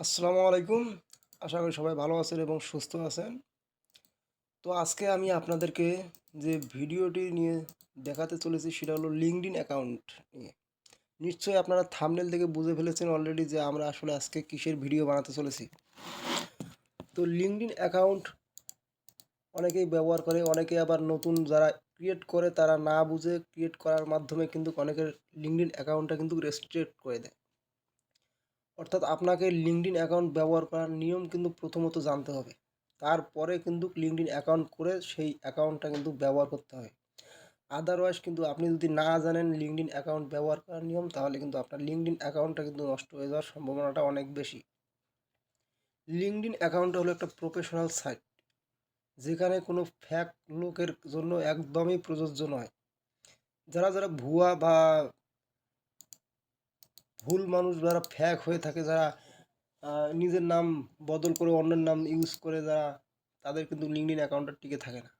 আসসালামু আলাইকুম। আশা করি সবাই ভালো আছেন এবং সুস্থ আছেন। তো আজকে আমি আপনাদেরকে যে ভিডিওটি নিয়ে দেখাতে চলেছি সেটা হলো লিঙ্কডইন অ্যাকাউন্ট নিয়ে। নিশ্চয়ই আপনারা থাম্বনেল থেকে বুঝে ফেলেছেন অলরেডি যে আমরা আসলে আজকে কিসের ভিডিও বানাতে চলেছি। তো লিঙ্কডইন অ্যাকাউন্ট অনেকেই ব্যবহার করে, অনেকে আবার নতুন যারা ক্রিয়েট করে তারা না বুঝে ক্রিয়েট করার মাধ্যমে কিন্তু অনেকের লিঙ্কডইন অ্যাকাউন্টটা কিন্তু রেস্ট্রিক্ট করে দেয়। অর্থাৎ আপনাকে লিঙ্কডইন অ্যাকাউন্ট ব্যবহার করার নিয়ম কিন্তু প্রথমত জানতে হবে, তারপরে কিন্তু লিঙ্কডইন অ্যাকাউন্ট করে সেই অ্যাকাউন্টটা কিন্তু ব্যবহার করতে হবে। আদারওয়াইজ কিন্তু আপনি যদি না জানেন লিঙ্কডইন অ্যাকাউন্ট ব্যবহার করার নিয়ম, তাহলে কিন্তু আপনার লিঙ্কডইন অ্যাকাউন্টটা কিন্তু নষ্ট হয়ে যাওয়ার সম্ভাবনাটা অনেক বেশি। লিঙ্কডইন অ্যাকাউন্টটা হলো একটা প্রফেশনাল সাইট, যেখানে কোনো ফ্যাক লোকের জন্য একদমই প্রযোজ্য নয়। যারা যারা ভুয়া বা ভুল মানুষ, যারা ফ্যাক হয়ে থাকে, যারা নিজের নাম বদল করে অন্যের নাম ইউজ করে, যারা তাদের কিন্তু লিঙ্কডইন অ্যাকাউন্টটা টিকে থাকে না।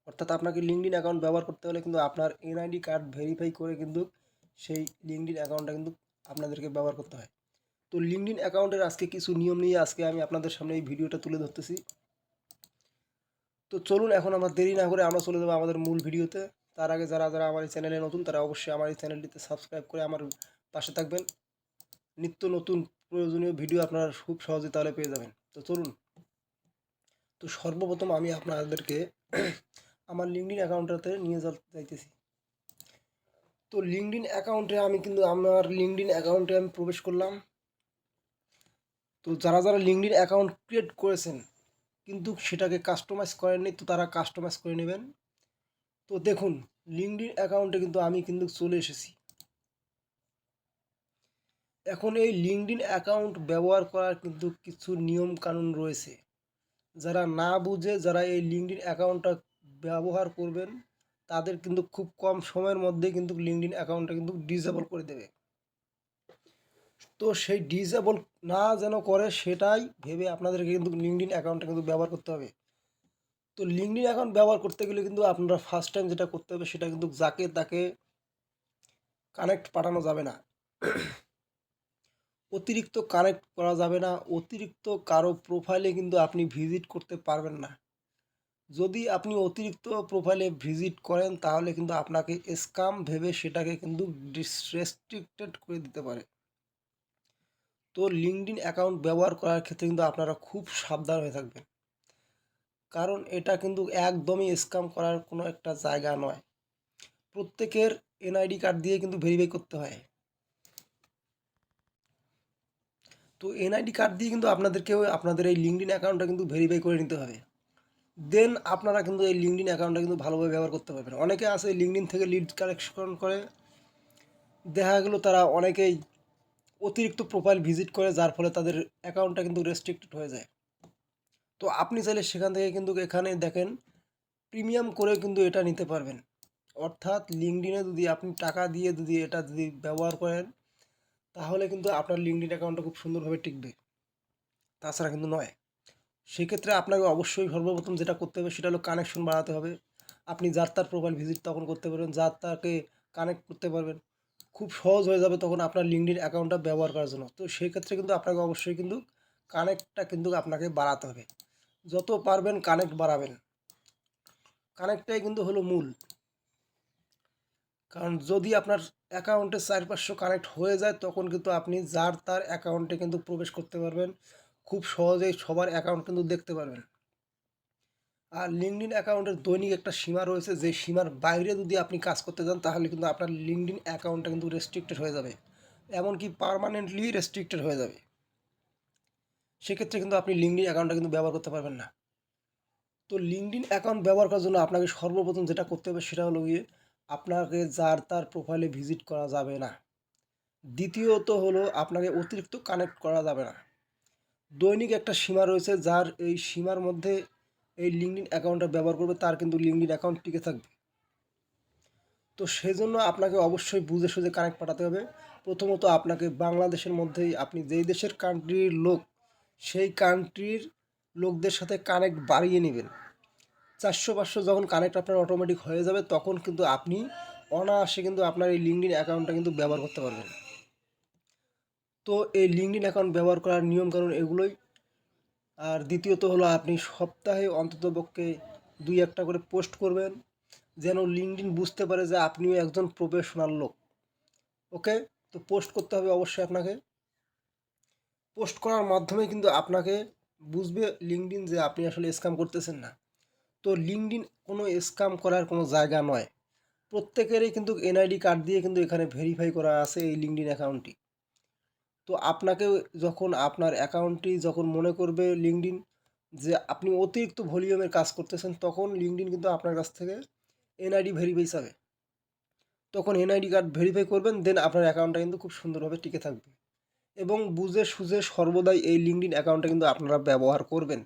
অর্থাৎ আপনাকে লিঙ্কডইন অ্যাকাউন্ট ব্যবহার করতে হলে কিন্তু আপনার এনআইডি কার্ড ভেরিফাই করে কিন্তু সেই লিঙ্কডইন অ্যাকাউন্টটা কিন্তু আপনাদেরকে ব্যবহার করতে হয়। তো লিঙ্কডইন অ্যাকাউন্টের আজকে কিছু নিয়ম নিয়ে আজকে আমি আপনাদের সামনে এই ভিডিওটা তুলে ধরতেছি। তো চলুন এখন আমরা দেরি না করে আমরা চলে যাবো আমাদের মূল ভিডিওতে। তার আগে যারা যারা আমার এই চ্যানেলে নতুন তারা অবশ্যই আমার এই চ্যানেলটিতে সাবস্ক্রাইব করে আমার পাশে থাকবেন। নিত্য নতুন প্রয়োজনীয় ভিডিও আপনারা খুব সহজে তাহলে পেয়ে যাবেন। তো চলুন। তো সর্বপ্রথম আমি আপনাদেরকে আমার লিঙ্কডইন অ্যাকাউন্টটাতে নিয়ে যাইতেছি। তো লিঙ্কডইন অ্যাকাউন্টে আমি কিন্তু আমার লিঙ্কডইন অ্যাকাউন্টে আমি প্রবেশ করলাম। তো যারা যারা লিঙ্কডইন অ্যাকাউন্ট ক্রিয়েট করেছেন কিন্তু সেটাকে কাস্টমাইজ করেননি, তো তারা কাস্টমাইজ করে নেবেন। তো দেখুন, লিঙ্কডইন অ্যাকাউন্টে কিন্তু আমি কিন্তু চলে এসেছি। এখন এই লিঙ্কডইন অ্যাকাউন্ট ব্যবহার করার কিন্তু কিছু নিয়ম কানুন রয়েছে। যারা না বুঝে যারা এই লিঙ্কডইন অ্যাকাউন্টটা ব্যবহার করবেন, তাদের কিন্তু খুব কম সময়ের মধ্যে কিন্তু লিঙ্কডইন অ্যাকাউন্টটা কিন্তু ডিসেবল করে দেবে। তো সেই ডিসেবল না যেন করে সেটাই ভেবে আপনাদেরকে কিন্তু লিঙ্কডইন অ্যাকাউন্টটা কিন্তু ব্যবহার করতে হবে। তো লিঙ্কডইন অ্যাকাউন্ট ব্যবহার করতে গেলে কিন্তু আপনারা ফার্স্ট টাইম যেটা করতে হবে সেটা কিন্তু যাকে তাকে কানেক্ট পাঠানো যাবে না। অতিরিক্ত কানেক্ট করা যাবে না, অতিরিক্ত কারো প্রোফাইলে কিন্তু আপনি ভিজিট করতে পারবেন না। যদি আপনি অতিরিক্ত প্রোফাইলে ভিজিট করেন তাহলে কিন্তু আপনাকে স্ক্যাম ভেবে সেটাকে কিন্তু রেস্ট্রিক্টেড করে দিতে পারে। তো লিঙ্কডইন অ্যাকাউন্ট ব্যবহার করার ক্ষেত্রে কিন্তু আপনারা খুব সাবধান হয়ে থাকবেন, কারণ এটা কিন্তু একদমই স্ক্যাম করার কোনো একটা জায়গা নয়। প্রত্যেকের এনআইডি কার্ড দিয়ে কিন্তু ভেরিফাই করতে হয়। তো এনআইডি কার্ড দিয়ে কিন্তু আপনাদেরকেও আপনাদের এই লিঙ্কডইন অ্যাকাউন্টটা কিন্তু ভেরিফাই করে নিতে হবে। দেন আপনারা কিন্তু এই লিঙ্কডইন অ্যাকাউন্টটা কিন্তু ভালোভাবে ব্যবহার করতে পারবেন। অনেকে আছে লিঙ্কডইন থেকে লিড কালেকশন করে, দেখা গেলো তারা অনেকেই অতিরিক্ত প্রোফাইল ভিজিট করে, যার ফলে তাদের অ্যাকাউন্টটা কিন্তু রেস্ট্রিক্টেড হয়ে যায়। তো আপনি চাইলে সেখান থেকে কিন্তু এখানে দেখেন প্রিমিয়াম করে কিন্তু এটা নিতে পারবেন। অর্থাৎ লিঙ্কডইনে যদি আপনি টাকা দিয়ে যদি এটা যদি ব্যবহার করেন, তাহলে কিন্তু আপনার লিঙ্কডইন অ্যাকাউন্টটা খুব সুন্দরভাবে টিকবে, তাছাড়া কিন্তু নয়। সেক্ষেত্রে আপনাকে অবশ্যই সর্বপ্রথম যেটা করতে হবে সেটা হলো কানেকশন বাড়াতে হবে। আপনি যার তার প্রোফাইল ভিজিট তখন করতে পারবেন, যার তাকে কানেক্ট করতে পারবেন, খুব সহজ হয়ে যাবে তখন আপনার লিঙ্কডইন অ্যাকাউন্টটা ব্যবহার করার জন্য। তো সেই ক্ষেত্রে কিন্তু আপনাকে অবশ্যই কিন্তু কানেক্টটা কিন্তু আপনাকে বাড়াতে হবে। যত পারবেন কানেক্ট বাড়াবেন, কানেক্টটাই কিন্তু হলো মূল। কারণ যদি আপনার অ্যাকাউন্টে 4-500 কানেক্ট হয়ে যায় তখন কিন্তু আপনি যার তার অ্যাকাউন্টে কিন্তু প্রবেশ করতে পারবেন, খুব সহজেই সবার অ্যাকাউন্ট কিন্তু দেখতে পারবেন। আর লিঙ্কডইন অ্যাকাউন্টের দৈনিক একটা সীমা রয়েছে, যে সীমার বাইরে যদি আপনি কাজ করতে যান তাহলে কিন্তু আপনার লিঙ্কডইন অ্যাকাউন্টটা কিন্তু রেস্ট্রিক্টেড হয়ে যাবে, এমনকি পার্মানেন্টলি রেস্ট্রিক্টেড হয়ে যাবে। সেক্ষেত্রে কিন্তু আপনি লিঙ্কডইন অ্যাকাউন্টটা কিন্তু ব্যবহার করতে পারবেন না। তো লিঙ্কডইন অ্যাকাউন্ট ব্যবহার করার জন্য আপনাকে সর্বপ্রথম যেটা করতে হবে সেটা হলো গিয়ে আপনাকে যার তার প্রোফাইলে ভিজিট করা যাবে না। দ্বিতীয়ত হলো আপনাকে অতিরিক্ত কানেক্ট করা যাবে না। দৈনিক একটা সীমা রয়েছে, যার এই সীমার মধ্যে এই লিঙ্কডইন অ্যাকাউন্টটা ব্যবহার করবে তার কিন্তু লিঙ্কডইন অ্যাকাউন্ট টিকে থাকবে। তো সেজন্য আপনাকে অবশ্যই বুঝে সুঝে কানেক্ট পাঠাতে হবে। প্রথমত আপনাকে বাংলাদেশের মধ্যেই আপনি যেই দেশের কান্ট্রির লোক সেই কান্ট্রির লোকদের সাথে কানেক্ট বাড়িয়ে নেবেন। 400-500 যখন কানেক্ট আপনার অটোমেটিক হয়ে যাবে তখন কিন্তু আপনি অনায়াসে কিন্তু আপনার এই লিঙ্কডইন অ্যাকাউন্টটা কিন্তু ব্যবহার করতে পারবেন। তো এই লিঙ্কডইন অ্যাকাউন্ট ব্যবহার করার নিয়মকানুন এগুলোই। আর দ্বিতীয়ত হলো আপনি সপ্তাহে অন্ততপক্ষে 2-1টা করে পোস্ট করবেন, যেন লিঙ্কডইন বুঝতে পারে যে আপনিও একজন প্রফেশনাল লোক। ওকে, তো পোস্ট করতে হবে অবশ্যই আপনাকে। পোস্ট করার মাধ্যমে কিন্তু আপনাকে বুঝবে লিঙ্কডইন যে আপনি আসলে স্ক্যাম করতেছেন না। তো লিঙ্কডইন কোনো স্ক্যাম করার কোনো জায়গা নয়। প্রত্যেকেরই কিন্তু এনআইডি কার্ড দিয়ে কিন্তু এখানে ভেরিফাই করা আছে এই লিঙ্কডইন অ্যাকাউন্টটি। তো আপনাকে যখন আপনার অ্যাকাউন্টটি যখন মনে করবে লিঙ্কডইন যে আপনি অতিরিক্ত ভলিউমের কাজ করতেছেন, তখন লিঙ্কডইন কিন্তু আপনার কাছ থেকে এনআইডি ভেরিফাই চাবে। তখন এনআইডি কার্ড ভেরিফাই করবেন, দেন আপনার অ্যাকাউন্টটা কিন্তু খুব সুন্দরভাবে টিকে থাকবে। এবং বুঝে সুঝে সর্বদাই এই লিঙ্কডইন অ্যাকাউন্টটা কিন্তু আপনারা ব্যবহার করবেন।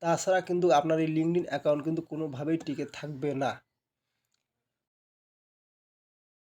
তাছাড়া কিন্তু আপনার এই লিঙ্কডইন অ্যাকাউন্ট কিন্তু কোনোভাবেই টিকে থাকবে না।